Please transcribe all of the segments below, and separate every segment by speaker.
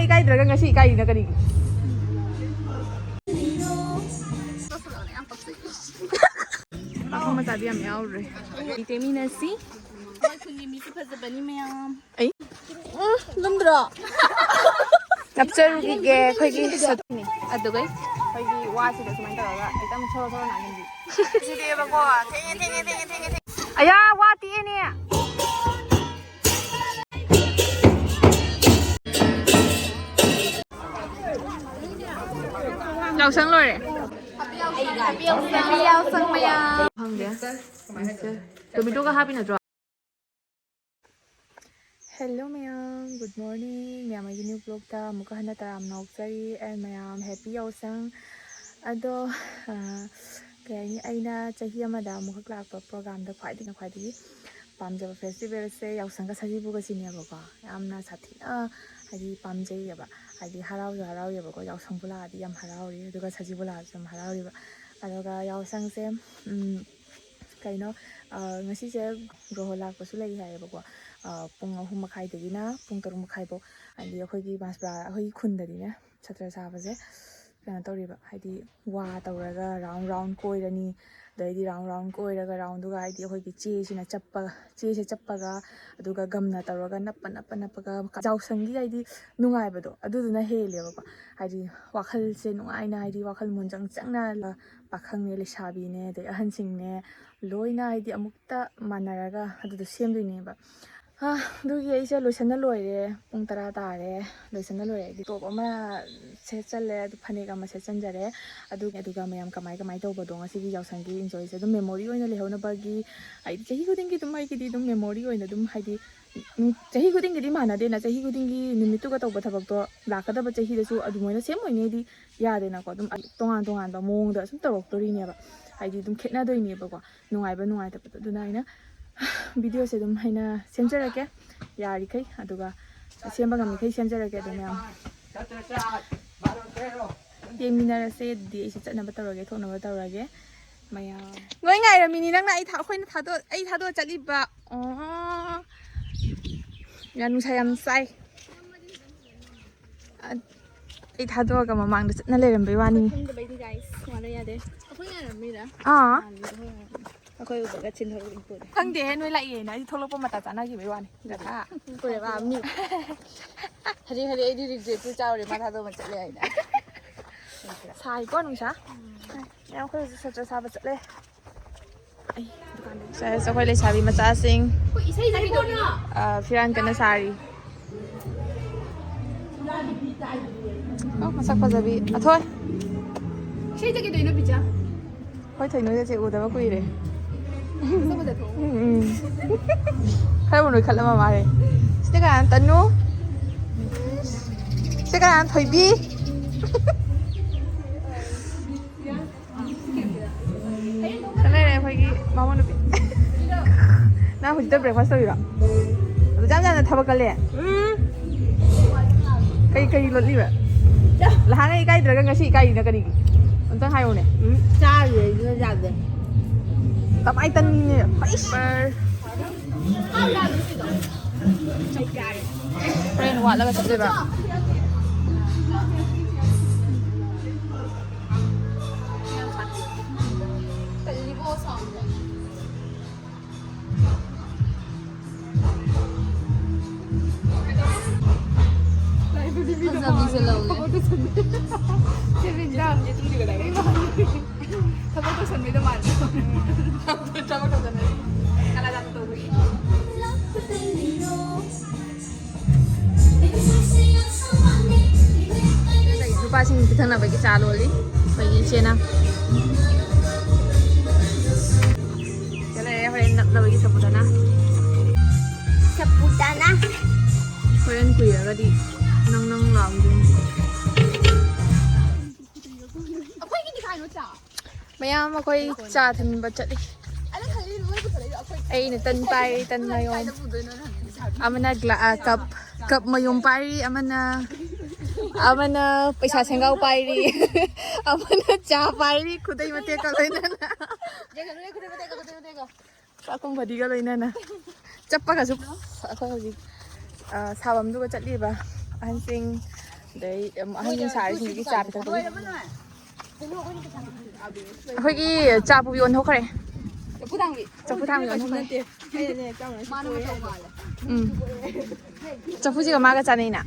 Speaker 1: 이까이들어가 ngasi 이까이나 그리. Mama tadi am yaure.
Speaker 2: Vitaminasi. Kungi mi fazabani mayam.
Speaker 1: Ai.
Speaker 2: Lumdra.
Speaker 1: Capture ke khoigi satni. Adugai. Khoigi wasi da sumai taraga. Ekam choro choro na ngi. Sidi ba ko. Thenge. Aya wati ne. Yaosang lore. Yaosang mayam. Hangde. Tomato ka happy na draw. Hello mayam, good morning. Mayam ay new vlog ta muka hana taram na oksari and mayam happy yaosang. Ado kaya ni ay na chahi amada muka klakpa program da khwaidi pamjaba festival se yaosang ka sajibu ka sinya bako. Amna sathina hadi pamjai yaba. Hadi harau yaba ko yaosang bula adi yam harauri duga sajibu la jam harauri ba. Adoga yaosang se kaino ngasi se rohola ko sulai hai bako. Pung ahum makai dagina pung tarung makai bo andi akhoi basbra akhoi khundadina satra saba je kana toriba haidi wa tawraga round koirani daidi round koiraga round duga haidi akhoi che sina chappa che se chappaga aduga gamna tawraga nappa jausangi haidi nungai bado aduduna heleba ba haidi wakhal se nungaina haidi wakhal munjang changna la pakhang ne leisabi ne dai ahan sing ne loina haidi amukta manaraga adudu semdui ba dugi aisa loisana loire pung tara tare loisana loire di top ama sechalle adu phane ga ma sechanjare aduga mayam kamai tawba do ngasi gi yaosangi enjoy se dum memory oina lehona bagi ai chahi gudingi dum ai gi dum memory oina dum haidi chahi gudingi di mana de na chahi gudingi nimitu ga tawba thabak do lakada ba chahi desu adu moina sem oine di yade na ko dum tongan ba mong da sum tawak tori ne ba haidi dum khetna doi ne ba ko nungai ta ba duna ina video se dum haina semjarake yari kai aduga semba ngam kai semjarake dum yam yeminara se di se chatna batarage thona batarage maya ngoi ngai ra mini nang na ai khoina thado chali ba yanu sayam sai ai thado ga mamang da chatna leram bai wani
Speaker 2: Guys, wala yade. Ako nga ramira. Ako yung baga chinhoro impod.
Speaker 1: Hang de noi lai ye na di tholo pa mata chana gi bai wani da tha
Speaker 2: Pure ba mi. Hari ai di regret tu chao re ma tha do ma chale ai na.
Speaker 1: Sai ko nung sa em khoi satra saba chatle ai dukan de sa khoi leisabi macha sing
Speaker 2: Ko isai jagi do na.
Speaker 1: firan kana sari masak pajabi athoi
Speaker 2: Isai jagi do ino bicha.
Speaker 1: khoi thai noi che udaba kuire
Speaker 2: Saba da tho.
Speaker 1: khai bonoi khalama mare site kan tanu site kan thoibi Sanai khoi gi mama no bi na hujda breakfast toira adu jam jam na thabak kale kai lotli ba lahanga ikai draga ngasi ikai na kari untang hayo ne
Speaker 2: Cha re na ja de.
Speaker 1: tamai tan ni per friend wa laga chale ba
Speaker 2: Sabi sila ulit.
Speaker 1: Nupasing pitang na bagi sa aloli bagi siya na kaya horen na bagi sa putana horen kuya gadi nang lang din
Speaker 2: Ako yung hindi kain mo cha.
Speaker 1: mayam ako'y cha thamin ba chali
Speaker 2: Ano kali mo ko talaga ako.
Speaker 1: ay natan mayon amana cup mayong pari amana paisa sengaw pari amana cha pari khudai mate ka loina na akong badi ka loina na chappa ka su ako hoji sabam du ka chali ba ahansing đấy anh nhìn xài thì cái trà phải thật đấy hơi cái trà bùi yến thôi kệ trà bùi thang yến thôi trà bùi gì mà cái trà này nè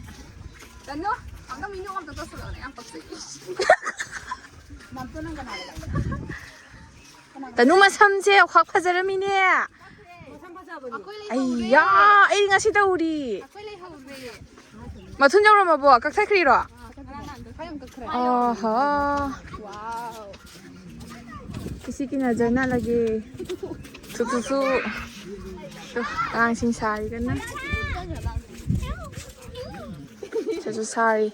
Speaker 1: 너무만 삼재 확 파자람이네. 아이야, 이리가 시다 우리. 마툰적으로 뭐 보아, 깍살크리로. 어허. किसिकिन जना लगे तुतुसु तो आंसिंग सारी करना चचु सारी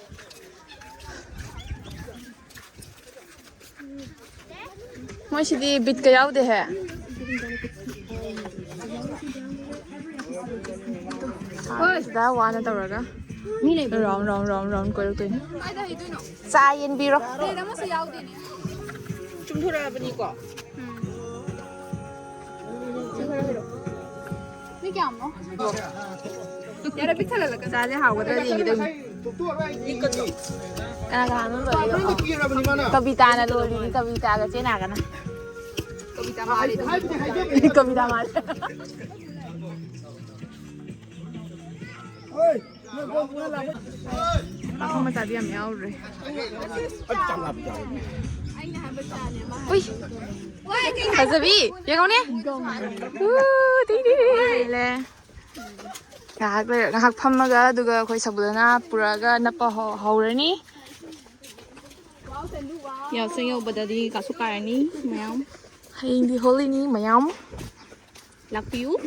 Speaker 1: मोशिदी bit का यावदे है दा वाना तौरगा राउंड कोई तो चायन बिरो 춤돌아보니까
Speaker 2: 이게 안 먹어?
Speaker 1: 야라 삐탈라가 짜지 하고 다 얘기도 까나가 하는 거예요 कविता나 लोली कविता가 제나가나 Kavita 말이 Kavita 말 không mà tại em eo rồi ui 가자비 얘가 오네 디디디 래 각 판마가 누가 거의 사보다나 뿌라가 나빠 하우라니
Speaker 2: 야생 여보다디 가수가라니 mayam
Speaker 1: 하인디 홀리니 mayam
Speaker 2: lakpiu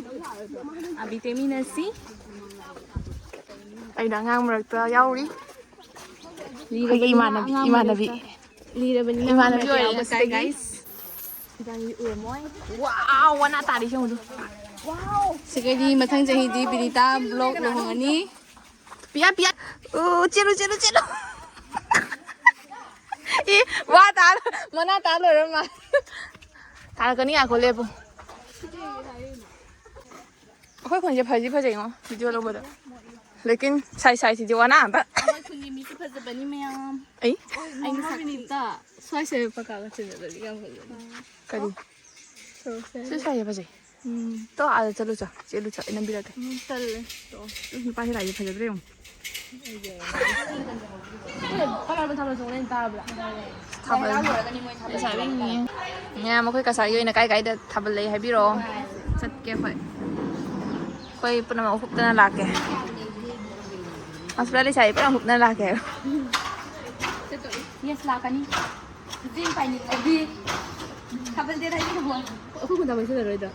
Speaker 2: abiteminasi
Speaker 1: ai đã ngang một yauri cái imanabi
Speaker 2: lirabanina
Speaker 1: imanabi
Speaker 2: oi guys
Speaker 1: wow wana tadi sih mudu
Speaker 2: sekali mathang jahi di berita vlog lohongani
Speaker 1: pia celu 이 와 다 mana ta rồi mà ta cái này à cô lê bu khối cònจะphải gì không video lâu rồi लेकिन Sai thì जो ना बा
Speaker 2: kunni mi tu phaza bani mayam
Speaker 1: ấy
Speaker 2: ai ni sabinita soise pakaga chindada ligam
Speaker 1: करी से साई है बजे तो आ चलो इन बिरा के
Speaker 2: talle to
Speaker 1: पास लाई फजे रे
Speaker 2: kalar ban thamla songlen tabla
Speaker 1: tabal sabi ni nya ma khoi ka sai yoina kai da tabal lei hai biro chat ke khoi puna ma hup tana la ke asra le sai puna hup na la ke
Speaker 2: yes la kani din pai ni abi tabal de rai ni ho aku kun tabal se rai da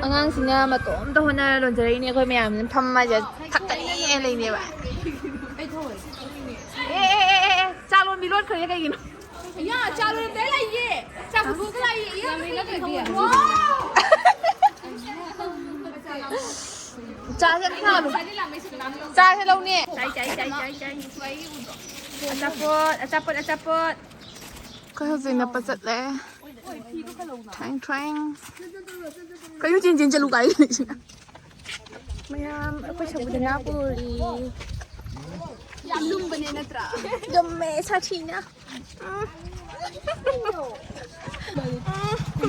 Speaker 1: ꯑꯉꯥꯡꯁꯤꯅ ꯃꯇꯣꯝꯇ ꯍꯣꯠꯅꯔ ꯂꯣꯟꯖꯔꯛꯏꯅꯦ ꯑꯩꯈꯣꯏ ꯃꯌꯥꯝꯁꯤꯅ ꯐꯝꯃꯁꯦ ꯊꯛꯀꯅꯤ ꯂꯩꯅꯦꯕ ꯆꯥ ꯂꯣꯟꯕꯤ ꯂꯣꯟꯈ꯭ꯔꯦ ꯀꯩꯒꯤꯅꯣ
Speaker 2: ya cha lo de la ye cha bu ka la ye ya me la ke dia
Speaker 1: 짜세 하루 짜세 lâu nè 아짜pot cái gì nè bắt giật lẽ Trang cái yêu chín cho lũ cái này chứ mayam apa sabu dengan apa li
Speaker 2: lum banana tra
Speaker 1: dome sachinya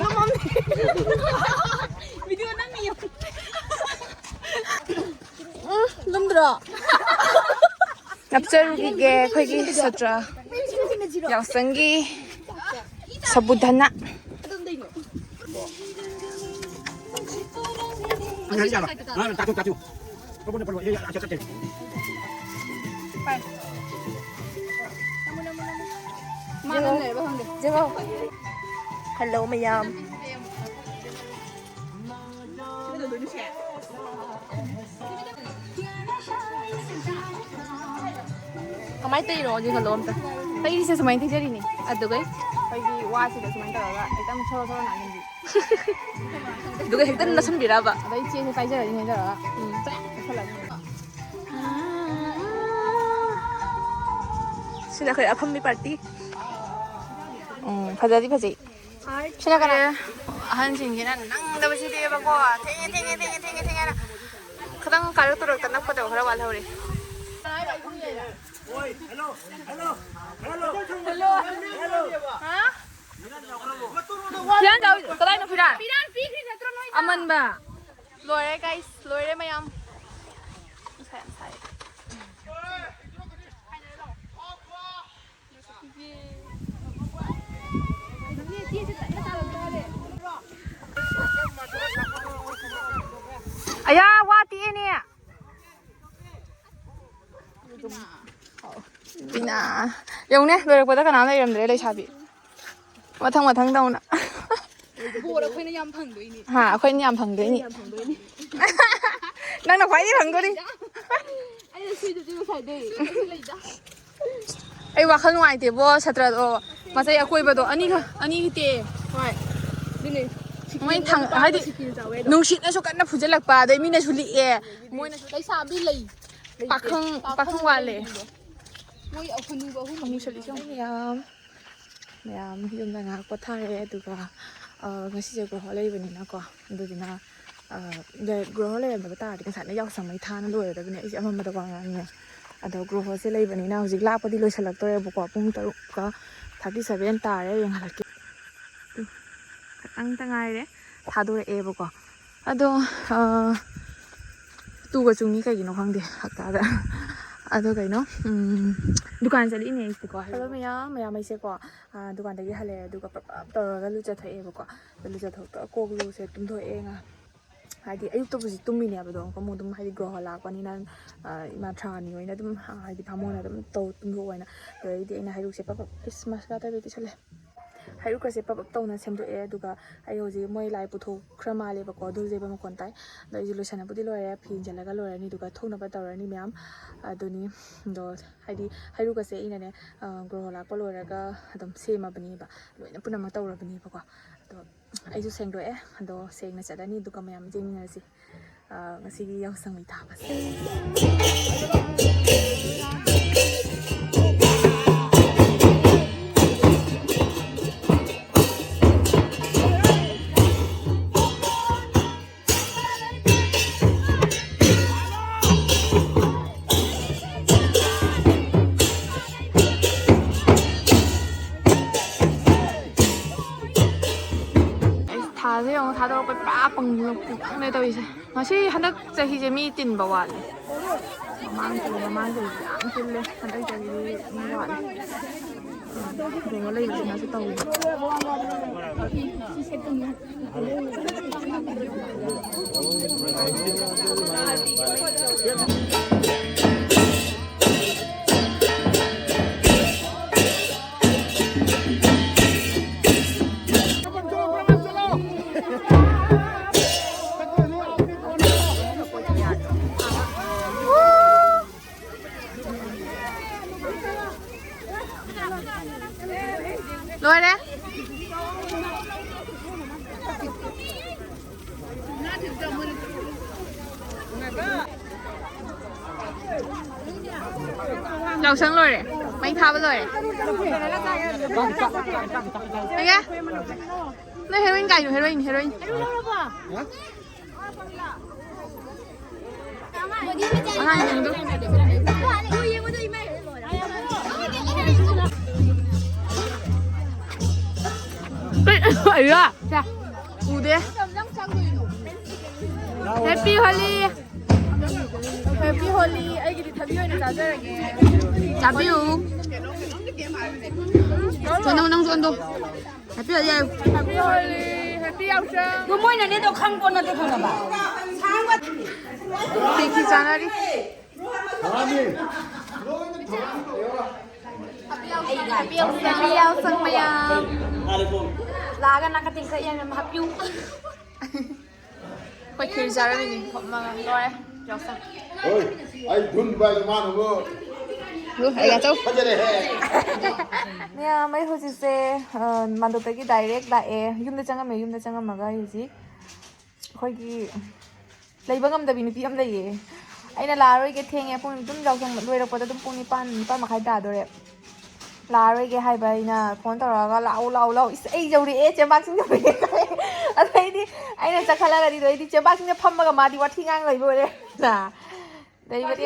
Speaker 1: mama video nami lumdra 갑자기 거기 satra yaosang sabudana
Speaker 3: Ayo jalan. Nah, tatu. Kau pun perlu. Ya, acak.
Speaker 1: Pai.
Speaker 2: mana ne ba hang de
Speaker 1: Jero. Hello mayam. Kamay tay ro di halom ta. Tay di sa samay tay jari ni. Addo gay. Tay di wa si da samay ta ga. Itam choro na ni. 누가 핵든 나 선비라 봐. 나 이치에서 빠져라 이 내가. Sila kaya apam mi party. Faji. Sila kana 한신 기는 낭 dabasi di ba ko. 탱이. kadang kalu turok tanak pa daw kara wala hori. Firan jauh, kalian no Firan? Aman ba? Lore guys, lore mayam. Ayah, wati ini. Bina. Yang ni, lore pada kan ada yang dari leisabi. Matang tahu nak.
Speaker 2: Bola aku ini yang pangdo ini.
Speaker 1: Ha, aku ini yang pangdo ini. Nang nak kuai pangdo ni.
Speaker 2: Ayo sudah jadi saya deh.
Speaker 1: Ay wakal nuai te bo satra do. Masai aku iba do. Ani te. Wai.
Speaker 2: Ini.
Speaker 1: Mai thang hai di. Nungsit na so kan na phujalak pa dai mi na suli e. Moi na
Speaker 2: leisabi lei.
Speaker 1: pakhang wale.
Speaker 2: Moi aku nunggu aku.
Speaker 1: Kamu suli song mayam yum na ngak pathare aduga ngasi je groho leibani na ko adudina de groho le ba ta di kan sa na yaw samai thana loi da bine isi amama da ko ngani ado groho se leibani na hojik lapadi loisalak tore bu ko pung 37 tare yang halaki katang tangai re thadore e bu ko ado tu ga chungni kai gino khangde hakta da ado kai no dukan chali ne isi ko hello mayam ai se ko dukan da gi hale du ka pap tor ga lu cha thae bu ko lu cha thok to ko lu se tum tho e nga hadi ayuk to busi tum mi ne ba do ko mo dum hadi groho la ko ni nan ma thani oina dum hadi phamona dum to tum tho oina to ai di ina hayu se pap christmas ka ta be ti chale hayu ka se pap to na sem do e du ka ai ho ji moi lai pu tho khrama le ba ko du je ba ma kon tai do ji lu sana bu di lo ya phin jala ga lo ya ni du ka thok na ba tor ni myam aduni do hadi hayu ka se ina ne groho la ko lo ra ga adum se ma bani ba loina puna ma tor bani ba ko do ai ju seng do e do seng na cha da ni du ka myam jing na si ngasi gi yaosang mai ta ba 다세 영 다들 거 빠빵 내 더이세 마시 하나 자히 재미 뛴 바완 망들 안 뛸래 한달 자기 바완 그거 레이 지나서 또 Lore yaosang lore mai tha ba lore ai ga nó heroin cái heroin ấy à, dạ, u đi, Happy Holi, Happy Holi, ai cái gì thằng yêu này sao vậy? Chả biết luôn, cho nó nông đâu, Happy Holi, Happy Holi, Happy yaosang,
Speaker 2: Cái môi này đi đâu không còn được không bà? Sáng quá.
Speaker 1: thì chán đi. Happy yaosang mayam.
Speaker 2: Laga nakating ka yan happy.
Speaker 1: Quay kia ra đây mình không mà rồi yaosang.
Speaker 3: Ôi, anh đun bài mà nó ngô.
Speaker 1: Lu ai gà châu.
Speaker 3: Bắt ra đây hè.
Speaker 1: Nè mấy hồi xe mando tới cái direct lại yum da changa mà cái gì khôi cái lấy băng âm da bini pi âm da ye ai na la rồi cái theng e pun tum jaw sang loi ra pada tum pun ni pan ma khai da do re la rồi cái hai bai na phone tara ga lau ai jaw ri e chembak sing ri ai đi ai na chakhala ga di do di chembak sing pham ma ga ma di wa thingang loi bo re na 내리버디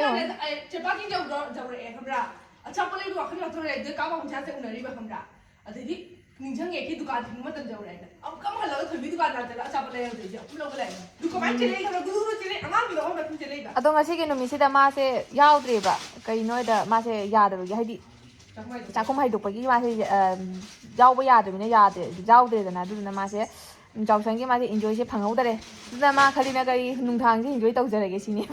Speaker 2: 제박이 저래 그러라 아차벌레도 그냥 저래 그 까방 자세 오늘이가 그러라 아들이 ninjang에 그 두간 정말 던져오래 아까만 하려고 더 미두간 나한테 아차벌레 되죠 물론 그래 누가 많이 찔레 그러면 누구로 찔레 아마도 너무 같은 찔레가
Speaker 1: 아동 아시게 놈이시다 맛에 야우드리바 그이노에다 맛에 야드로 하이디 자꾸 하이독박이 맛에 야우바 야드미네 야드 야우드레잖아 누나 맛에 자오상기 맛에 인조이시 방어우더래 누나 마 칼리나 가리 농탕지 인조이 떠우저래게 시니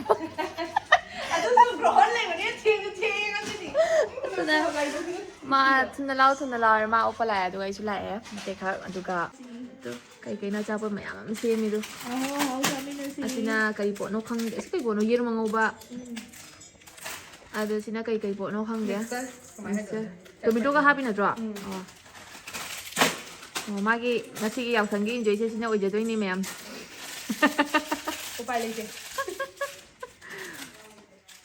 Speaker 2: 아저씨 그럴래 그래 팅팅하지
Speaker 1: 마 튼날라우 마 오빠라야 누가 이술라야 데카 누가 또 kay na chapon mayam semi do asina kay po no khang de kay po no yero mangoba ado sina kay po no khang de tomato ka habi na dra magi ngasi gi yaosang gi enjoy se sina oje doini mayam
Speaker 2: 오빠 이제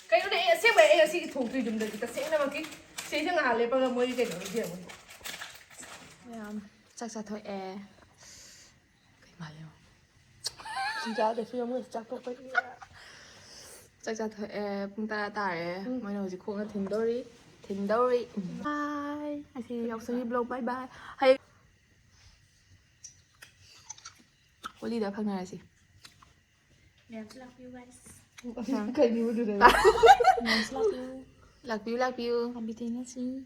Speaker 2: cái này xem về em sẽ thủ tùy dùng được ta sẽ làm cái sẽ chẳng hạn lấy bao nhiêu cái đó gì vậy
Speaker 1: mayam chắc thôi e kay mayo
Speaker 2: 진짜 내 수염을 진짜 똑똑히
Speaker 1: chắc thôi e pung ta tare mai no ji khong na tindori bye asi yaosang vlog bye bye hay Oli đã phang này gì
Speaker 2: love you guys cái gì mà được đấy
Speaker 1: lạc view
Speaker 2: habitin sih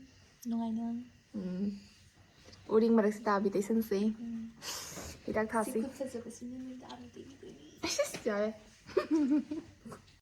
Speaker 2: nungaikhre
Speaker 1: uring marak sta bi taisan si idak thasi
Speaker 2: sikap sa sini minta habitin
Speaker 1: trời